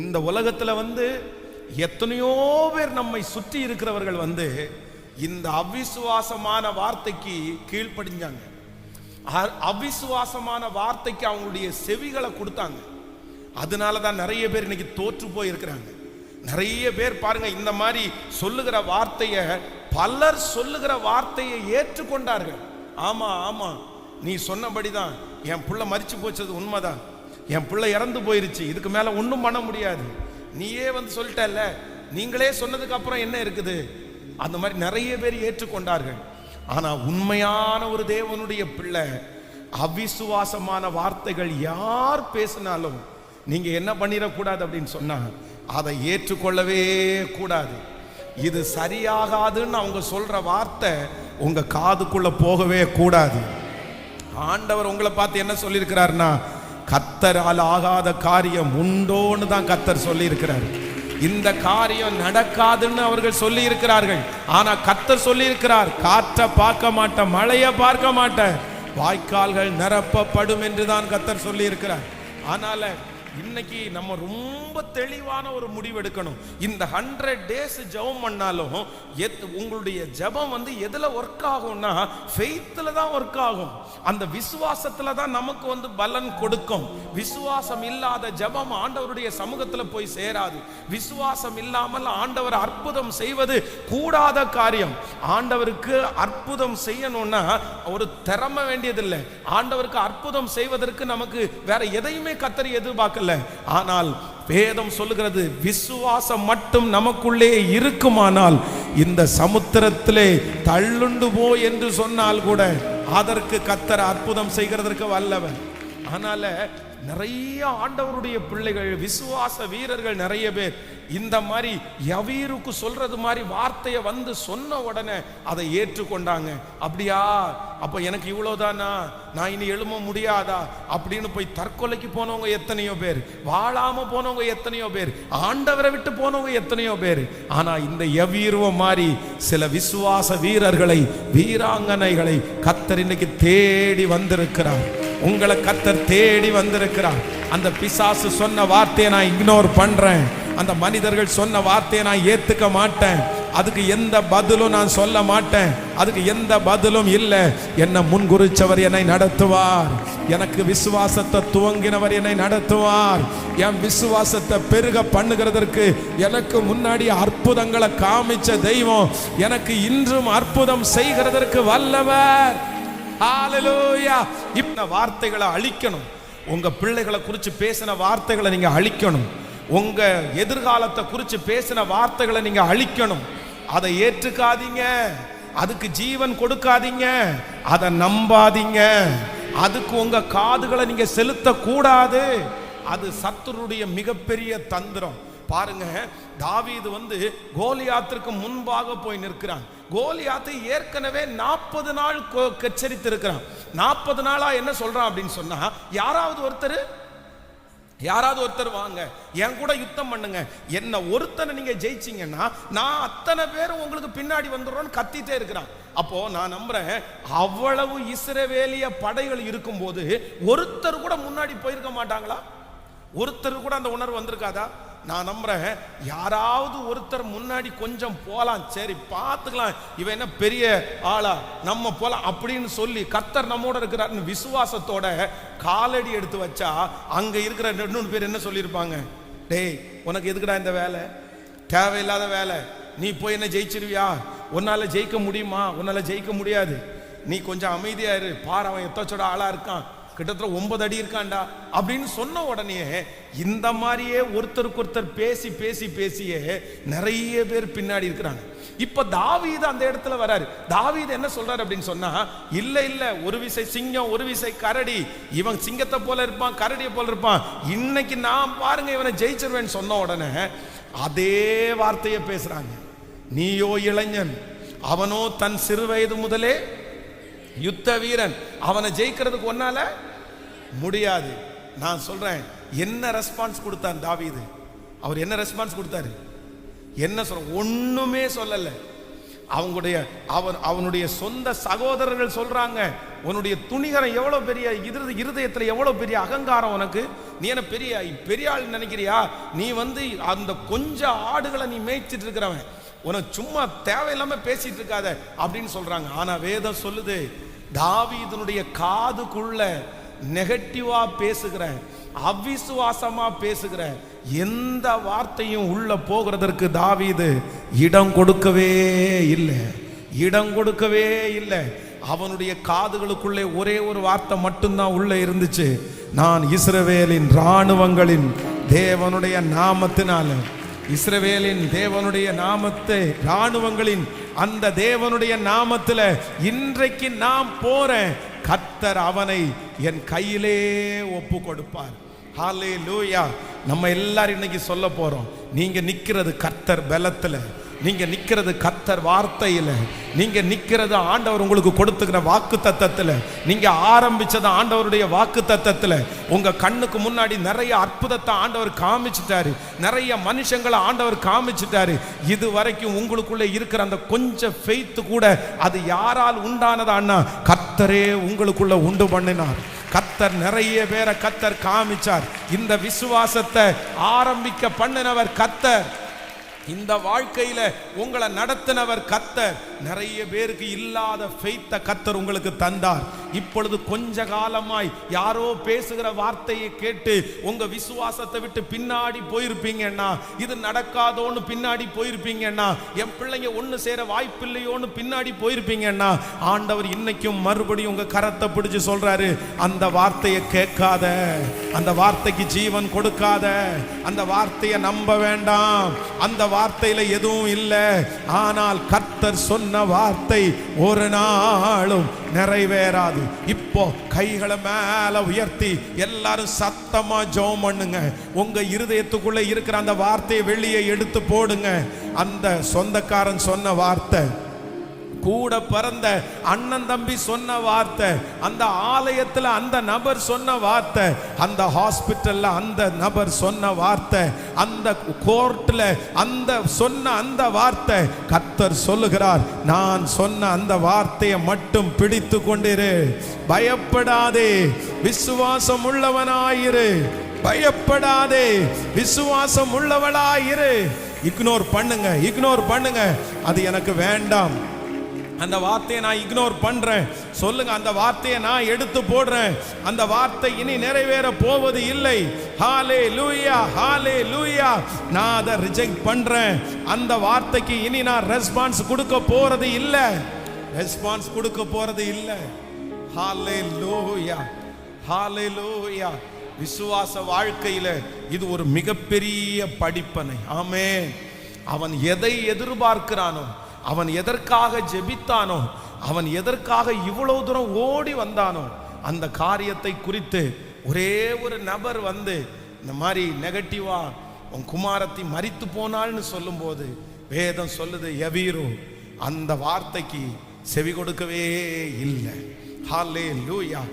இந்த உலகத்துல எத்தனையோ பேர் நம்மை சுற்றி இருக்கிறவர்கள் இந்த அவிசுவாசமான வார்த்தைக்கு கீழ்ப்படிஞ்சாங்க. அவிசுவாசமான வார்த்தைக்கு அவங்களுடைய செவிகளை கொடுத்தாங்க. அதனாலதான் நிறைய பேர் இன்னைக்கு தோற்று போயிருக்கிறாங்க. நிறைய பேர் பாருங்க, இந்த மாதிரி சொல்லுகிற வார்த்தைய, பலர் சொல்லுகிற வார்த்தையை ஏற்றுக்கொண்டார்கள். ஆமா ஆமா, நீ சொன்னபடிதான், என் புள்ள மரிச்சு போச்சது உண்மைதான், என் பிள்ளை இறந்து போயிருச்சு, இதுக்கு மேல ஒன்றும் பண்ண முடியாது, நீயே சொல்லிட்டல்ல, நீங்களே சொன்னதுக்கு அப்புறம் என்ன இருக்குது, அந்த மாதிரி நிறைய பேர் ஏற்றுக்கொண்டார்கள். ஆனா உண்மையான ஒரு தேவனுடைய பிள்ளை அவிசுவாசமான வார்த்தைகள் யார் பேசினாலும் நீங்க என்ன பண்ணிடக்கூடாது அப்படின்னு சொன்னா அதை ஏற்றுக்கொள்ளவே கூடாது. இது சரியாகாதுன்னு அவங்க சொல்ற வார்த்தை உங்க காதுக்குள்ள போகவே கூடாது. ஆண்டவர் உங்களை பார்த்து என்ன சொல்லியிருக்கிறார்னா, கர்த்தரால் ஆகாத காரியம் உண்டோன்னு தான் கர்த்தர் சொல்லி இருக்கிறார். இந்த காரியம் நடக்காதுன்னு அவர்கள் சொல்லி இருக்கிறார்கள். ஆனா கர்த்தர் சொல்லி இருக்கிறார், காற்றை பார்க்க மாட்டேன், மழையை பார்க்க மாட்டேன், வாய்க்கால்கள் நிரப்பப்படும் என்று தான் கர்த்தர் சொல்லி இருக்கிறார். ஆனால இன்னைக்கு நம்ம ரொம்ப தெளிவான ஒரு முடிவு எடுக்கணும். இந்த 100 days ஜெபம் பண்ணாலும் உங்களுடைய ஜெபம் எதுல ஒர்க் ஆகும்னா ஃபெய்த்ல தான் ஒர்க் ஆகும். அந்த விசுவாசத்துல தான் நமக்கு பலன் கொடுக்கும். விசுவாசம் இல்லாத ஜெபம் ஆண்டவருடைய சமூகத்துல போய் சேராது. விசுவாசம் இல்லாமல் ஆண்டவர் அற்புதம் செய்வது கூடாத காரியம். ஆண்டவருக்கு அற்புதம் செய்யணும்னா ஒரு திறமை வேண்டியதில்லை. ஆண்டவருக்கு அற்புதம் செய்வதற்கு நமக்கு வேற எதையுமே கர்த்தர் எதிர்பார்க்கல. ஆனால் வேதம் சொல்லுகிறது, விசுவாசம் மட்டும் நமக்குள்ளே இருக்குமானால் இந்த சமுத்திரத்திலே தள்ளுண்டு போ என்று சொன்னால் கூட அதற்கு கர்த்தர் அற்புதம் செய்கிறதற்கு வல்லவர். ஆனால நிறைய ஆண்டவருடைய பிள்ளைகள், விசுவாச வீரர்கள் நிறைய பேர் இந்த மாதிரி யவீருக்கு சொல்றது மாதிரி வார்த்தையை சொன்ன உடனே அதை ஏற்றுக்கொண்டாங்க. அப்படியா, அப்ப எனக்கு இவ்வளவுதானா, நான் இனி எழும்ப முடியாதா அப்படின்னு போய் தற்கொலைக்கு போனவங்க எத்தனையோ பேர், வாழாம போனவங்க எத்தனையோ பேர், ஆண்டவரை விட்டு போனவங்க எத்தனையோ பேர். ஆனா இந்த யவீருவ மாதிரி சில விசுவாச வீரர்களை, வீராங்கனைகளை கர்த்தர் இன்னைக்கு தேடி வந்திருக்கிறார். உங்களை கர்த்தர் தேடி வந்திருக்கிறார். அந்த பிசாசு சொன்ன வார்த்தையை நான் இக்னோர் பண்றேன், அந்த மனிதர்கள் சொன்ன வார்த்தையை நான் ஏத்துக்க மாட்டேன், அதுக்கு எந்த பதிலும் நான் சொல்ல மாட்டேன், அதுக்கு எந்த பதிலும் இல்லை. என்னை முன்குறிச்சவர் என்னை நடத்துவார், எனக்கு விசுவாசத்தை துவங்கினவர் என்னை நடத்துவார். என் விசுவாசத்தை பெருக பண்ணுகிறதற்கு எனக்கு முன்னாடி அற்புதங்களை காமிச்ச தெய்வம் எனக்கு இன்றும் அற்புதம் செய்கிறதற்கு வல்லவர். ஹalleluya. இந்த வார்த்தைகளை அழிக்கணும். உங்க பிள்ளைகளை குறித்து பேசின வார்த்தைகளை நீங்க அழிக்கணும். உங்க எதிர்காலத்தை குறித்து பேசின வார்த்தைகளை நீங்க அழிக்கணும். அதை ஏற்றுக்காதீங்க, அதுக்கு ஜீவன் கொடுக்காதீங்க, அதை நம்பாதீங்க, அதுக்கு உங்க காதுகளை நீங்க செலுத்த கூடாது. அது சத்துருடைய மிகப்பெரிய தந்திரம். பாருங்க, தாவீது கோலியாத்திற்கு முன்பாக போய் நிற்கிறான். கோலியாத்தை ஏற்கனவே 40 நாள் எச்சரித்து இருக்கிறான். 40 நாளா என்ன சொல்றான் அப்படின்னு சொன்னா, யாராவது ஒருத்தர் வாங்க, என் கூட யுத்தம் பண்ணுங்க, என்ன ஒருத்தனை நீங்க ஜெயிச்சீங்கன்னா நான் அத்தனை பேரும் உங்களுக்கு பின்னாடி வந்துடுறோன்னு கத்திட்டே இருக்கிறான். அப்போ நான் நம்புறேன், அவ்வளவு இஸ்ரவேலிய படைகள் இருக்கும் போது ஒருத்தர் கூட முன்னாடி போயிருக்க மாட்டாங்களா? ஒருத்தர் கூட அந்த உணர்வு வந்திருக்காதா? நான் நம்புறேன், யாராவது ஒருத்தர் முன்னாடி கொஞ்சம் போலாம், சரி பார்த்துக்கலாம், இவன் என்ன பெரிய ஆளா, நம்ம போலாம் அப்படின்னு சொல்லி கர்த்தர் நம்மோட இருக்கிறாருன்னு விசுவாசத்தோட காலடி எடுத்து வச்சா அங்க இருக்கிற 2 பேர் என்ன சொல்லியிருப்பாங்க, டேய் உனக்கு எதுக்குடா இந்த வேலை, தேவையில்லாத வேலை, நீ போய் என்ன ஜெயிச்சிருவியா, உன்னால ஜெயிக்க முடியுமா, உன்னால ஜெயிக்க முடியாது, நீ கொஞ்சம் அமைதியா இரு, பாரு அவன் எத்தச்சோட ஆளா இருக்கான், கிட்டத்தட்ட 9 அடி இருக்காண்டா அப்படின்னு சொன்ன உடனே இந்த மாதிரியே ஒருத்தருக்கு ஒருத்தர் பேசி பேசி பேசியே நிறைய பேர் பின்னாடி இருக்கிறாங்க. இப்ப தாவீது அந்த இடத்துல வராரு. தாவீது என்ன சொல்றாரு அப்படின்னு சொன்னா, இல்ல ஒரு விசை சிங்கம் ஒரு விசை கரடி, இவன் சிங்கத்தை போல இருப்பான், கரடியை போல இருப்பான், இன்னைக்கு நான் பாருங்க இவனை ஜெயிச்சிருவேன்னு சொன்ன உடனே அதே வார்த்தையை பேசுறாங்க. நீயோ இளைஞன், அவனோ தன் சிறு வயது முதலே யுத்த வீரன், அவனை ஜெயிக்கிறதுக்கு ஒன்னால முடியாது. நான் சொல்றேன், என்ன ரெஸ்பான்ஸ் கொடுத்தான் தாவீது? அவர் என்ன ரெஸ்பான்ஸ் கொடுத்தாரு? என்ன சொல்ற? ஒண்ணுமே சொல்லல. அவனுடைய சொந்த சகோதரர்கள் சொல்றாங்க, உன்னுடைய துணிகரம் எவ்வளவு பெரிய இருதயத்துல எவ்வளவு பெரிய அகங்காரம் உனக்கு. நீ என்ன பெரிய ஆள் நினைக்கிறியா? நீ அந்த கொஞ்ச ஆடுகளை நீ மேய்ச்சிட்டு இருக்கிறவன், உனக்கு சும்மா தேவையில்லாம பேசிட்டு இருக்காத அப்படின்னு சொல்றாங்க. ஆனா வேதம் சொல்லுது, தாவீதுனுடைய காதுக்குள்ள நெகட்டிவா பேசுகிற, அவிசுவாசமா பேசுகிற எந்த வார்த்தையும் உள்ள போகிறதற்கு தாவீது இடம் கொடுக்கவே இல்லை. அவனுடைய காதுகளுக்குள்ளே ஒரே ஒரு வார்த்தை மட்டும்தான் உள்ள இருந்துச்சு, நான் இஸ்ரவேலின் இராணுவங்களின் தேவனுடைய நாமத்தினால, இஸ்ரவேலின் தேவனுடைய நாமத்தை, இராணுவங்களின் அந்த தேவனுடைய நாமத்துல இன்றைக்கு நான் போறேன், கர்த்தர் அவனை என் கையிலே ஒப்பு கொடுப்பார். ஹல்லேலூயா. நம்ம எல்லாரும் இன்னைக்கு சொல்ல போறோம், நீங்க நிக்கிறது கர்த்தர் பலத்துல, நீங்க நிக்கிறது கர்த்தர் வார்த்தையில, நீங்க நிக்கிறது ஆண்டவர் உங்களுக்கு கொடுத்துக்கிற வாக்கு தத்தத்துல, நீங்க ஆரம்பிச்சது ஆண்டவருடைய வாக்கு தத்தத்துல. உங்க கண்ணுக்கு முன்னாடி நிறைய அற்புதத்தை ஆண்டவர் காமிச்சிட்டாரு, நிறைய மனுஷங்களை ஆண்டவர் காமிச்சிட்டாரு. இது வரைக்கும் உங்களுக்குள்ள இருக்கிற அந்த கொஞ்சம் ஃபெய்த் கூட அது யாரால் உண்டானதான்னா கர்த்தரே உங்களுக்குள்ள உண்டு பண்ணினார். கர்த்தர் நிறைய பேரை கர்த்தர் காமிச்சார். இந்த விசுவாசத்தை ஆரம்பிக்க பண்ணினவர் கர்த்தர், இந்த வாழ்க்கையில உங்களை நடத்தினவர் கர்த்தர். நிறைய பேருக்கு இல்லாத ஃபெய்த்தை கர்த்தர் உங்களுக்கு தந்தார். இப்பொழுது கொஞ்ச காலமாய் யாரோ பேசுகிற வார்த்தையை கேட்டு உங்க விசுவாசத்தை விட்டு பின்னாடி போயிருப்பீங்கன்னா, இது நடக்காதோன்னு பின்னாடி போயிருப்பீங்கன்னா, என் பிள்ளைங்க ஒண்ணு சேர வாய்ப்பில்லையோன்னு பின்னாடி போயிருப்பீங்கன்னா, ஆண்டவர் இன்னைக்கும் மறுபடியும் உங்க கரத்தை பிடிச்சு சொல்றாரு, அந்த வார்த்தையை கேட்காத, அந்த வார்த்தைக்கு ஜீவன் கொடுக்காத, அந்த வார்த்தையை நம்ப வேண்டாம், அந்த வார்த்தையில எதுவும் இல்லை. ஆனால் கர்த்தர் சொன்ன வார்த்தை ஒரு நாளும் நிறைவேறாது. இப்போ கைகளை மேல உயர்த்தி எல்லாரும் சத்தமா ஜெபம் பண்ணுங்க. உங்க இருதயத்துக்குள்ள இருக்கிற அந்த வார்த்தையை வெளியே எடுத்து போடுங்க. அந்த சொந்தக்காரன் சொன்ன வார்த்தை, கூட பிறந்த அண்ணன் தம்பி சொன்ன வார்த்தை, அந்த ஆலயத்துல அந்த நபர் சொன்ன வார்த்தை, அந்த ஹாஸ்பிட்டல்ல அந்த நபர் சொன்ன வார்த்தை, அந்த கோர்ட்ல அந்த சொன்ன அந்த வார்த்தை, கர்த்தர் சொல்லுகிறார், நான் சொன்ன அந்த வார்த்தையை மட்டும் பிடித்து கொண்டிரு, பயப்படாதே, விசுவாசம் உள்ளவனாயிரு, பயப்படாதே, விசுவாசம் உள்ளவளாயிரு. இக்னோர் பண்ணுங்க, அது எனக்கு வேண்டாம், அந்த வார்த்தையை நான் இக்னோர் பண்றேன் சொல்லுங்க, அந்த வார்த்தையை நான் எடுத்து போடுறேன், அந்த வார்த்தை இனி நிறைவேற போவது இல்லை. ஹல்லேலூயா, ஹல்லேலூயா. நான் அதை ரிஜெக்ட் பண்றேன், அந்த வார்த்தைக்கு இனி நான் ரெஸ்பான்ஸ் கொடுக்க போறது இல்லை, ஹல்லேலூயா, ஹல்லேலூயா. விசுவாச வாழ்க்கையில இது ஒரு மிகப்பெரிய படிப்பனை. ஆமென். அவன் எதை எதிர்பார்க்கிறானோ, அவன் எதற்காக ஜெபித்தானோ, அவன் எதற்காக இவ்வளவு தூரம் ஓடி வந்தானோ, அந்த காரியத்தை குறித்து ஒரே ஒரு நபர் இந்த மாதிரி நெகட்டிவா உன் குமாரத்தி மரித்து போனாள்னு சொல்லும்போது வேதம் சொல்லுது, யவீரு அந்த வார்த்தைக்கு செவி கொடுக்கவே இல்லை. ஹல்லேலூயா.